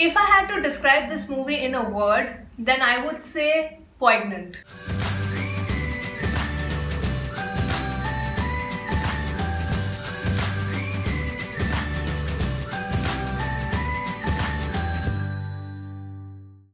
If I had to describe this movie in a word, then I would say poignant.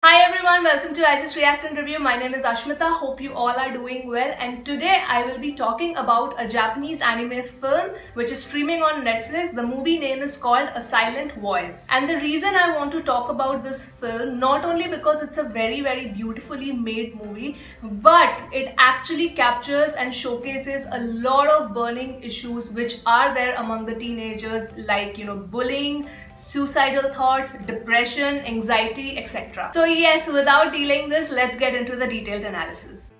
Hi everyone, welcome to I Just React and Review. My name is Ashmita. Hope you all are doing well. And today I will be talking about a Japanese anime film which is streaming on Netflix. The movie name is called A Silent Voice. And the reason I want to talk about this film, not only because it's a very beautifully made movie, but it actually captures and showcases a lot of burning issues which are there among the teenagers, like bullying, suicidal thoughts, depression, anxiety, etc. So yes, without delaying this, let's get into the detailed analysis.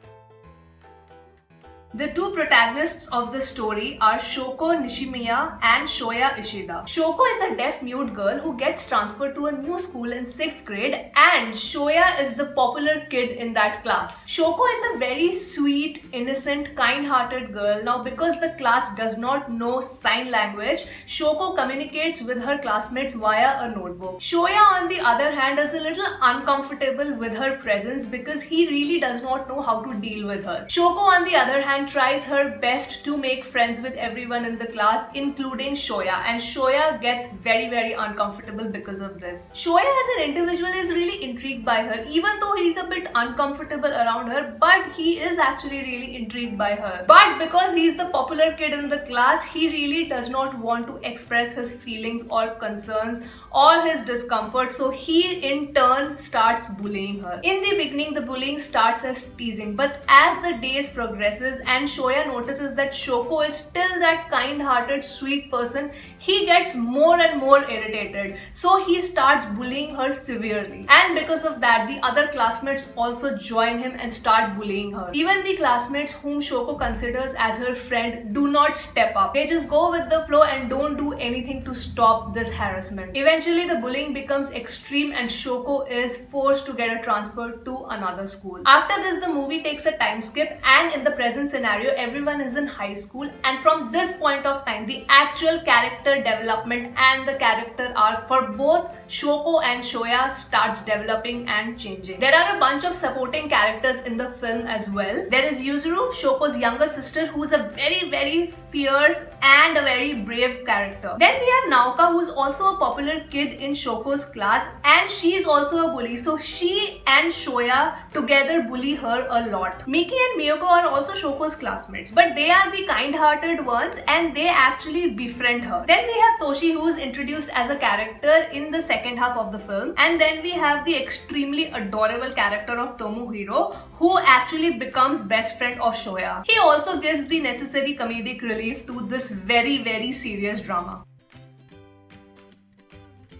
The two protagonists of the story are Shoko Nishimiya and Shoya Ishida. Shoko is a deaf-mute girl who gets transferred to a new school in 6th grade, and Shoya is the popular kid in that class. Shoko is a very sweet, innocent, kind-hearted girl. Now, because the class does not know sign language, Shoko communicates with her classmates via a notebook. Shoya, on the other hand, is a little uncomfortable with her presence because he really does not know how to deal with her. Shoko, on the other hand, tries her best to make friends with everyone in the class, including Shoya, and Shoya gets very uncomfortable because of this. Shoya as an individual is really intrigued by her, even though he's a bit uncomfortable around her, but he is actually really intrigued by her. But because he's the popular kid in the class, he really does not want to express his feelings or concerns or his discomfort, so he in turn starts bullying her. In the beginning, the bullying starts as teasing, but as the days progresses and Shoya notices that Shoko is still that kind-hearted, sweet person, he gets more and more irritated. So he starts bullying her severely. And because of that, the other classmates also join him and start bullying her. Even the classmates whom Shoko considers as her friend do not step up. They just go with the flow and don't do anything to stop this harassment. Eventually, the bullying becomes extreme and Shoko is forced to get a transfer to another school. After this, the movie takes a time skip, and in the present scenario, everyone is in high school, and from this point of time, the actual character development and the character arc for both Shoko and Shoya starts developing and changing. There are a bunch of supporting characters in the film as well. There is Yuzuru, Shoko's younger sister, who is a very fierce and a very brave character. Then we have Naoka, who is also a popular kid in Shoko's class, and she is also a bully, so she and Shoya together bully her a lot. Miki and Miyoko are also Shoko's classmates, but they are the kind-hearted ones and they actually befriend her. Then we have Toshi, who is introduced as a character in the second half of the film, and then we have the extremely adorable character of Tomohiro, who actually becomes best friend of Shoya. He also gives the necessary comedic relief to this very serious drama.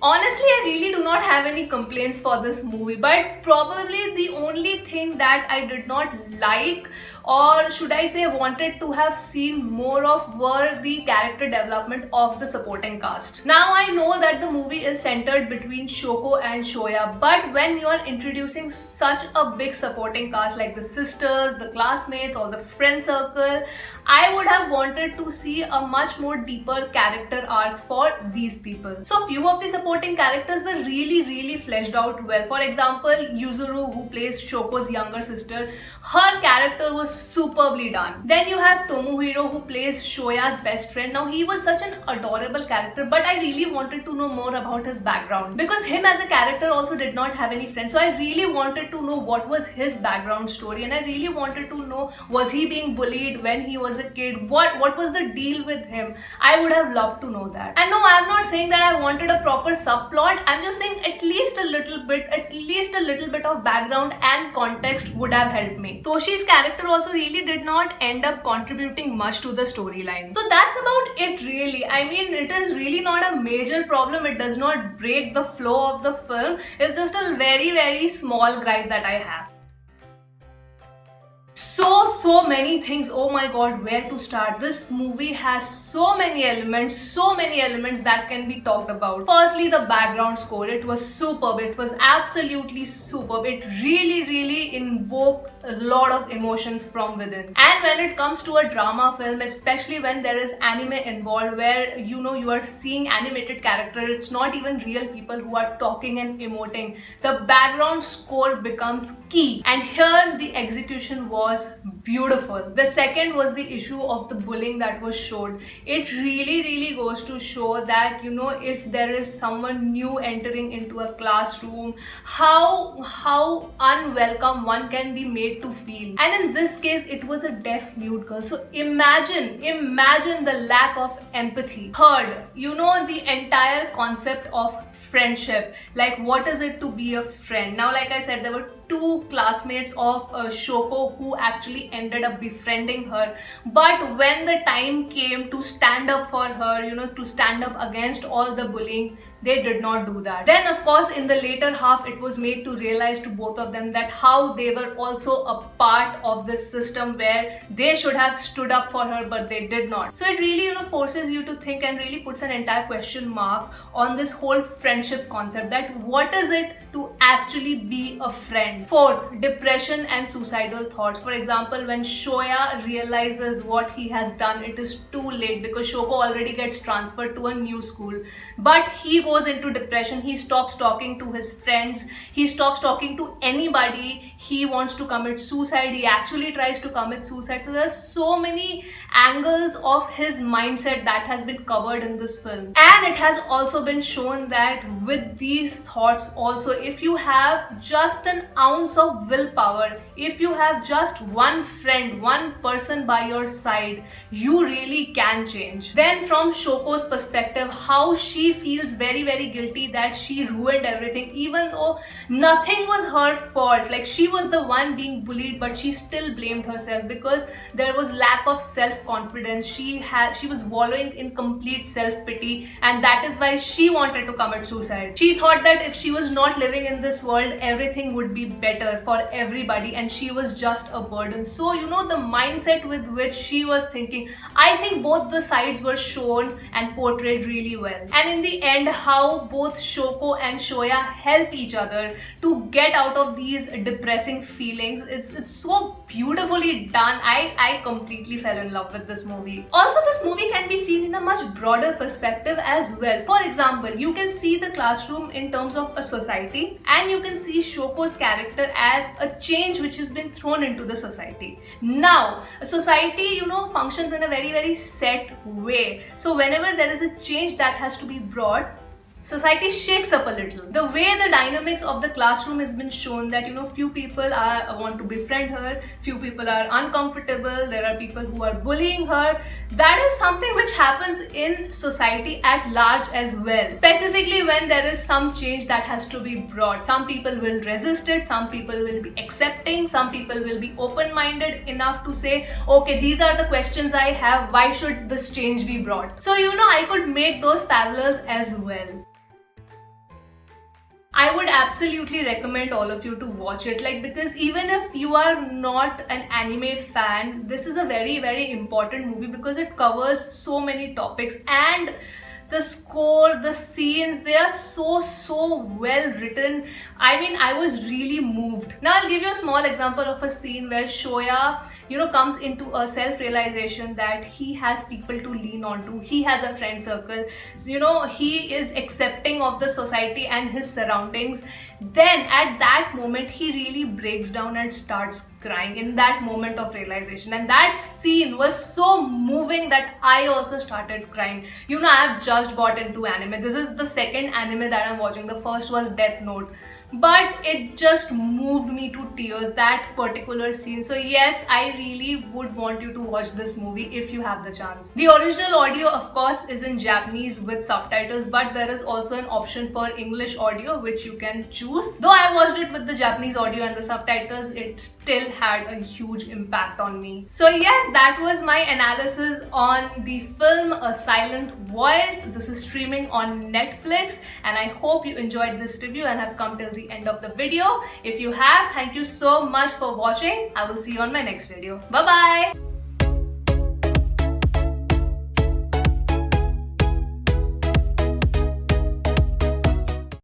Honestly, I really do not have any complaints for this movie, but probably the only thing that I did not like, or should I say wanted to have seen more of, were the character development of the supporting cast. Now I know that the movie is centered between Shoko and Shoya, but when you are introducing such a big supporting cast like the sisters, the classmates, or the friend circle, I would have wanted to see a much more deeper character arc for these people. So few of the supporting characters were really fleshed out well. For example, Yuzuru, who plays Shoko's younger sister, her character was superbly done. Then you have Tomohiro, who plays Shoya's best friend. Now he was such an adorable character, but I really wanted to know more about his background, because him as a character also did not have any friends. So I really wanted to know what was his background story, and I really wanted to know, was he being bullied when he was a kid? What was the deal with him? I would have loved to know that. And no, I'm not saying that I wanted a proper subplot. I'm just saying at least a little bit of background and context would have helped me. Toshi's character also really did not end up contributing much to the storyline. So that's about it really. I mean, it is really not a major problem. It does not break the flow of the film. It's just a very small gripe that I have. So many things. Oh my god, where to start? This movie has so many elements that can be talked about. Firstly, the background score. It was superb. It was absolutely superb. It really invoked a lot of emotions from within. And when it comes to a drama film, especially when there is anime involved, where you are seeing animated character, it's not even real people who are talking and emoting, the background score becomes key. And here the execution was beautiful. The second was the issue of the bullying that was showed. It really goes to show that if there is someone new entering into a classroom, how unwelcome one can be made to feel. And in this case, it was a deaf mute girl. So imagine the lack of empathy. Third, the entire concept of friendship. Like, what is it to be a friend? Now, like I said, there were two classmates of Shoko who actually ended up befriending her. But when the time came to stand up for her, to stand up against all the bullying, they did not do that. Then, of course, in the later half, it was made to realize to both of them that how they were also a part of this system where they should have stood up for her, but they did not. So it really, forces you to think and really puts an entire question mark on this whole friendship concept, that what is it to actually be a friend. Fourth, depression and suicidal thoughts. For example, when Shoya realizes what he has done, it is too late because Shoko already gets transferred to a new school. But he goes into depression. He stops talking to his friends. He stops talking to anybody. He wants to commit suicide. He actually tries to commit suicide. So there's so many angles of his mindset that has been covered in this film. And it has also been shown that with these thoughts also, if you have just an ounce of willpower, if you have just one friend, one person by your side, you really can change. Then from Shoko's perspective, how she feels very guilty that she ruined everything, even though nothing was her fault. Like, she was the one being bullied, but she still blamed herself because there was lack of self-confidence. She was wallowing in complete self-pity, and that is why she wanted to commit suicide. She thought that if she was not living in this world, everything would be better for everybody, and she was just a burden. So the mindset with which she was thinking, I think both the sides were shown and portrayed really well. And in the end, how both Shoko and Shoya help each other to get out of these depressing feelings, it's so beautifully done. I completely fell in love with this movie. Also, this movie can be seen in a much broader perspective as well. For example, you can see the classroom in terms of a society, and you can see Shoko's character as a change which has been thrown into the society. Now, a society, functions in a very set way. So whenever there is a change that has to be brought, society shakes up a little. The way the dynamics of the classroom has been shown, that few people want to befriend her, few people are uncomfortable, there are people who are bullying her. That is something which happens in society at large as well. Specifically when there is some change that has to be brought, some people will resist it, some people will be accepting, some people will be open-minded enough to say, okay, these are the questions I have, why should this change be brought? So I could make those parallels as well. I would absolutely recommend all of you to watch it, because even if you are not an anime fan, this is a very important movie because it covers so many topics, and the score, the scenes, they are so well written. I mean, I was really moved. Now I'll give you a small example of a scene where Shoya comes into a self-realization that he has people to lean on to. He has a friend circle. So, he is accepting of the society and his surroundings. Then at that moment, he really breaks down and starts crying in that moment of realization. And that scene was so moving that I also started crying. I have just got into anime. This is the second anime that I'm watching. The first was Death Note. But it just moved me to tears, that particular scene. So yes, I really would want you to watch this movie if you have the chance. The original audio, of course, is in Japanese with subtitles, but there is also an option for English audio which you can choose. Though I watched it with the Japanese audio and the subtitles, it still had a huge impact on me. So yes, that was my analysis on the film A Silent Voice. This is streaming on Netflix, and I hope you enjoyed this review and have come till the end of the video. If you have, thank you so much for watching. I will see you on my next video. Bye bye.